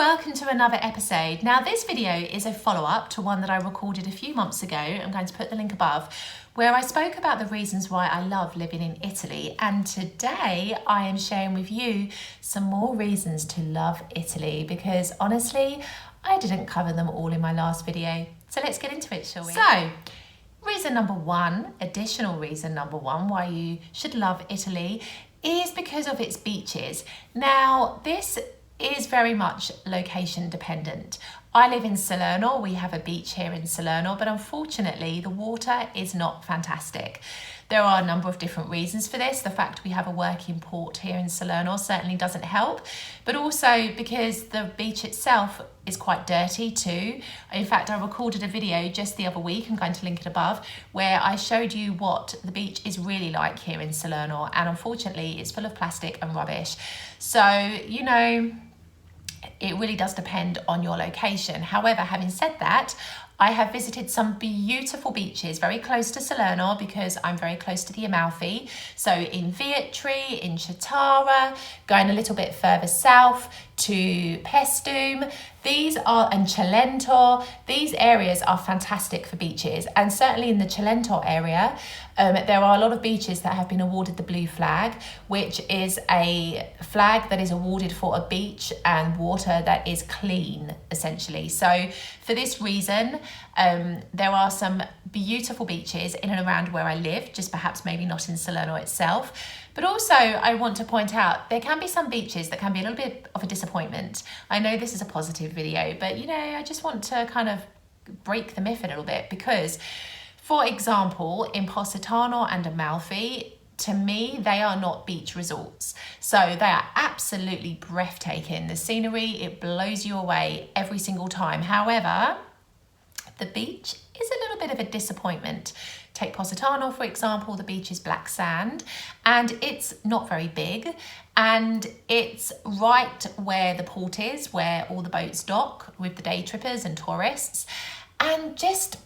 welcome to another episode. Now this video is a follow-up to one that I recorded a few months ago. I'm going to put the link above, where I spoke about the reasons why I love living in Italy. And today I am sharing with you some more reasons to love Italy, because honestly, I didn't cover them all in my last video. So let's get into it, shall we? So, reason number one, additional reason number one why you should love Italy is because of its beaches. Now, this is very much location dependent. I live in Salerno. We have a beach here in Salerno, but unfortunately the water is not fantastic. There are a number of different reasons for this. The fact we have a working port here in Salerno certainly doesn't help, but also because the beach itself is quite dirty too. In fact, I recorded a video just the other week, I'm going to link it above, where I showed you what the beach is really like here in Salerno, and unfortunately it's full of plastic and rubbish. So, you know, it really does depend on your location. However, having said that, I have visited some beautiful beaches very close to Salerno because I'm very close to the Amalfi. So in Vietri, in Chitara, going a little bit further south to Paestum, and Cilento. These areas are fantastic for beaches, and certainly in the Cilento area, there are a lot of beaches that have been awarded the Blue Flag, which is a flag that is awarded for a beach and water that is clean, essentially. So for this reason, there are some beautiful beaches in and around where I live, just perhaps maybe not in Salerno itself. But also, I want to point out, there can be some beaches that can be a little bit of a disappointment. I know this is a positive video, but you know, I just want to kind of break the myth a little bit, because, for example, in Positano and Amalfi, to me, they are not beach resorts. So they are absolutely breathtaking. The scenery, it blows you away every single time. However, the beach is a little bit of a disappointment. Take Positano, for example, the beach is black sand and it's not very big, and it's right where the port is, where all the boats dock with the day trippers and tourists, and just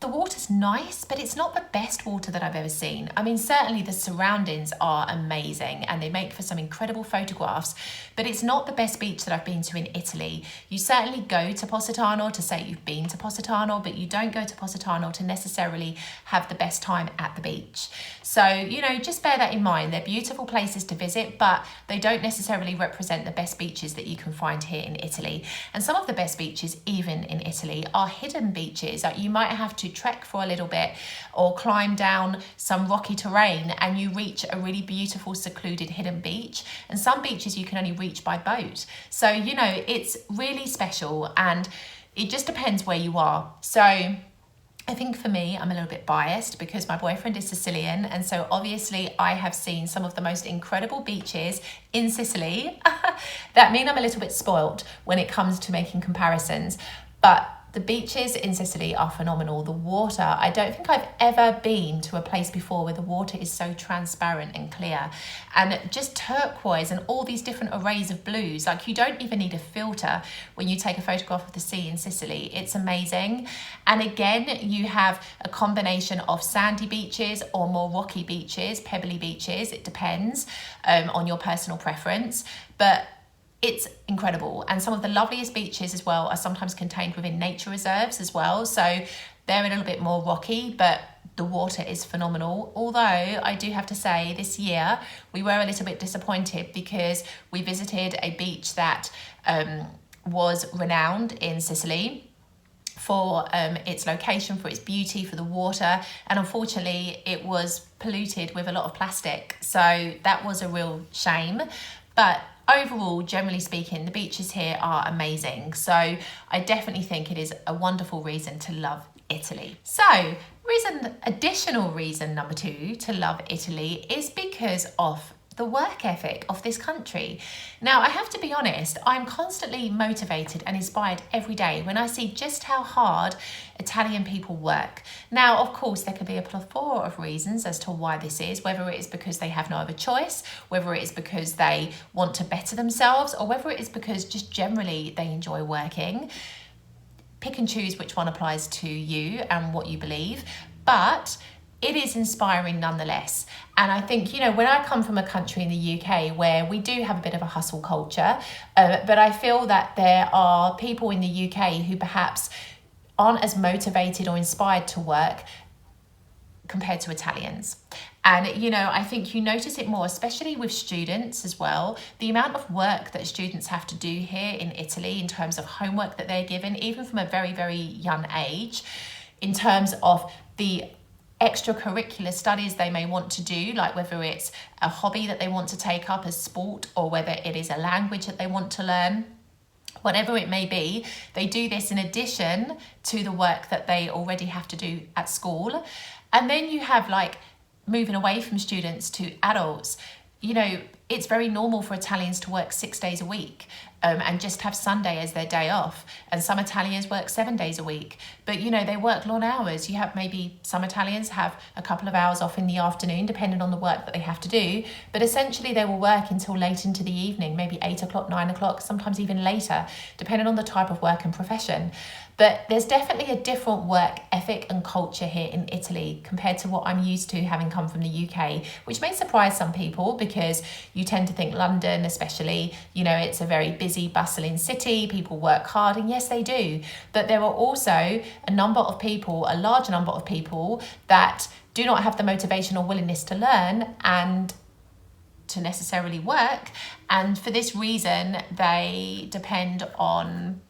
the water's nice, but it's not the best water that I've ever seen. I mean, certainly the surroundings are amazing and they make for some incredible photographs, but it's not the best beach that I've been to in Italy. You certainly go to Positano to say you've been to Positano, but you don't go to Positano to necessarily have the best time at the beach. So, you know, just bear that in mind. They're beautiful places to visit, but they don't necessarily represent the best beaches that you can find here in Italy. And some of the best beaches, even in Italy, are hidden beaches. Like, you might have to trek for a little bit or climb down some rocky terrain and you reach a really beautiful secluded hidden beach, and some beaches you can only reach by boat. So, you know, it's really special and it just depends where you are. So I think for me, I'm a little bit biased because my boyfriend is Sicilian, and so obviously I have seen some of the most incredible beaches in Sicily that mean I'm a little bit spoiled when it comes to making comparisons. But the beaches in Sicily are phenomenal. The water, I don't think I've ever been to a place before where the water is so transparent and clear, and just turquoise and all these different arrays of blues. Like, you don't even need a filter when you take a photograph of the sea in Sicily. It's amazing. And again, you have a combination of sandy beaches or more rocky beaches, pebbly beaches. It depends on your personal preference, but it's incredible. And some of the loveliest beaches as well are sometimes contained within nature reserves as well. So they're a little bit more rocky, but the water is phenomenal. Although I do have to say, this year we were a little bit disappointed because we visited a beach that was renowned in Sicily for its location, for its beauty, for the water, and unfortunately it was polluted with a lot of plastic. So that was a real shame. But overall, generally speaking, the beaches here are amazing. So I definitely think it is a wonderful reason to love Italy. So additional reason number two to love Italy is because of the work ethic of this country. Now, I have to be honest, I'm constantly motivated and inspired every day when I see just how hard Italian people work. Now, of course, there could be a plethora of reasons as to why this is, whether it is because they have no other choice, whether it is because they want to better themselves, or whether it is because just generally they enjoy working. Pick and choose which one applies to you and what you believe. But it is inspiring nonetheless. And I think, you know, when I come from a country in the UK where we do have a bit of a hustle culture, but I feel that there are people in the UK who perhaps aren't as motivated or inspired to work compared to Italians. And, you know, I think you notice it more, especially with students as well, the amount of work that students have to do here in Italy in terms of homework that they're given, even from a very, very young age, in terms of the extracurricular studies they may want to do, like whether it's a hobby that they want to take up as sport or whether it is a language that they want to learn. Whatever it may be, they do this in addition to the work that they already have to do at school. And then you have like moving away from students to adults. You know, it's very normal for Italians to work 6 days a week and just have Sunday as their day off. And some Italians work 7 days a week, but you know, they work long hours. You have maybe some Italians have a couple of hours off in the afternoon, depending on the work that they have to do. But essentially they will work until late into the evening, maybe 8 o'clock, 9 o'clock, sometimes even later, depending on the type of work and profession. But there's definitely a different work ethic and culture here in Italy compared to what I'm used to having come from the UK, which may surprise some people because you tend to think London especially, you know, it's a very busy, bustling city, people work hard, and yes, they do. But there are also a large number of people that do not have the motivation or willingness to learn and to necessarily work. And for this reason, they depend on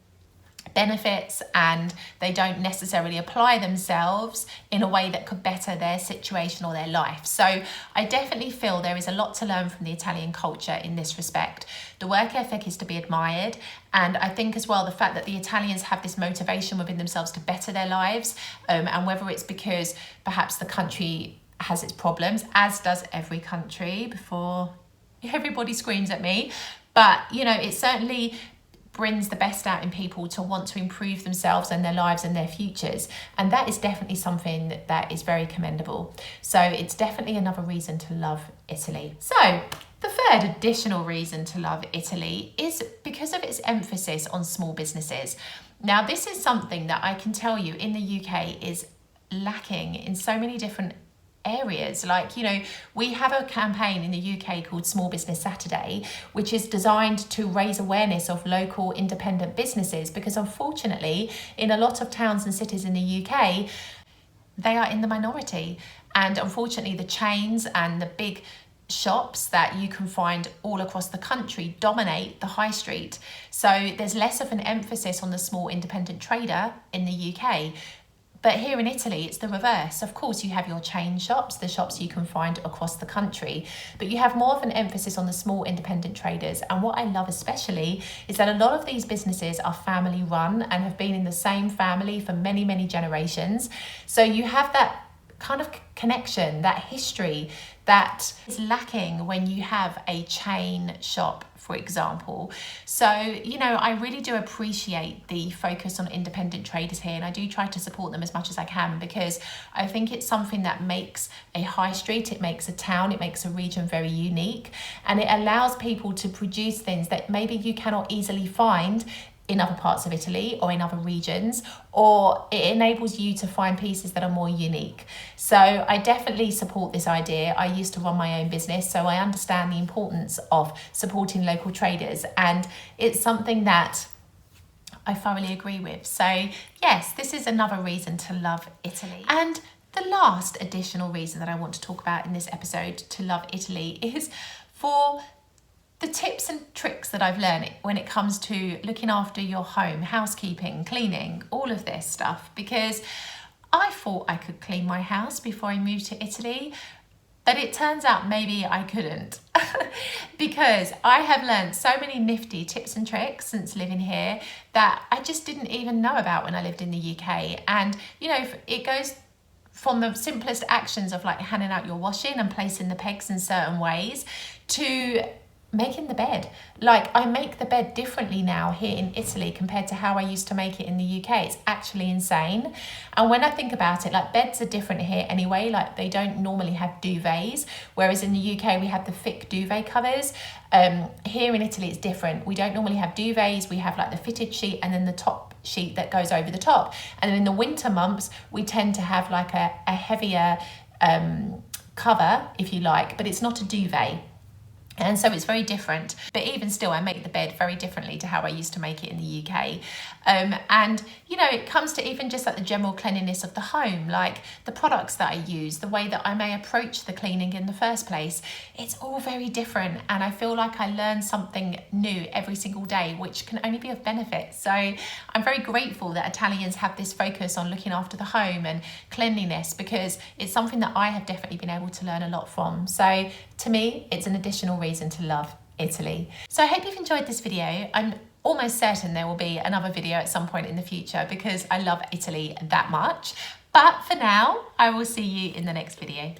benefits and they don't necessarily apply themselves in a way that could better their situation or their life. So I definitely feel there is a lot to learn from the Italian culture in this respect. The work ethic is to be admired, and I think as well the fact that the Italians have this motivation within themselves to better their lives, and whether it's because perhaps the country has its problems, as does every country, before everybody screams at me, but you know, it certainly brings the best out in people to want to improve themselves and their lives and their futures. And that is definitely something that is very commendable. So it's definitely another reason to love Italy. So the third additional reason to love Italy is because of its emphasis on small businesses. Now, this is something that I can tell you in the UK is lacking in so many different areas. Like, you know, we have a campaign in the UK called Small Business Saturday, which is designed to raise awareness of local independent businesses, because unfortunately in a lot of towns and cities in the UK, they are in the minority, and unfortunately the chains and the big shops that you can find all across the country dominate the high street. So there's less of an emphasis on the small independent trader in the UK. But here in Italy, it's the reverse. Of course, you have your chain shops, the shops you can find across the country, but you have more of an emphasis on the small independent traders. And what I love especially is that a lot of these businesses are family run and have been in the same family for many, many generations. So you have that kind of connection, that history that is lacking when you have a chain shop, for example. So, you know, I really do appreciate the focus on independent traders here, and I do try to support them as much as I can, because I think it's something that makes a high street, it makes a town, it makes a region very unique, and it allows people to produce things that maybe you cannot easily find in other parts of Italy or in other regions, or it enables you to find pieces that are more unique. So I definitely support this idea. I used to run my own business, so I understand the importance of supporting local traders, and it's something that I thoroughly agree with. So yes, this is another reason to love Italy. And the last additional reason that I want to talk about in this episode to love Italy is for the tips and tricks that I've learned when it comes to looking after your home, housekeeping, cleaning, all of this stuff, because I thought I could clean my house before I moved to Italy, but it turns out maybe I couldn't because I have learned so many nifty tips and tricks since living here that I just didn't even know about when I lived in the UK. And, you know, it goes from the simplest actions of like handing out your washing and placing the pegs in certain ways to making the bed. Like, I make the bed differently now here in Italy compared to how I used to make it in the UK. It's actually insane. And when I think about it, like, beds are different here anyway. Like, they don't normally have duvets, whereas in the UK we have the thick duvet covers. Here in Italy it's different. We don't normally have duvets. We have like the fitted sheet and then the top sheet that goes over the top. And then in the winter months we tend to have like a heavier cover, if you like, but it's not a duvet. And so it's very different, but even still I make the bed very differently to how I used to make it in the UK. And you know, it comes to even just like the general cleanliness of the home, like the products that I use, the way that I may approach the cleaning in the first place. It's all very different, and I feel like I learn something new every single day, which can only be of benefit. So I'm very grateful that Italians have this focus on looking after the home and cleanliness, because it's something that I have definitely been able to learn a lot from. So to me, it's an additional reason to love Italy. So I hope you've enjoyed this video. I'm almost certain there will be another video at some point in the future because I love Italy that much. But for now, I will see you in the next video.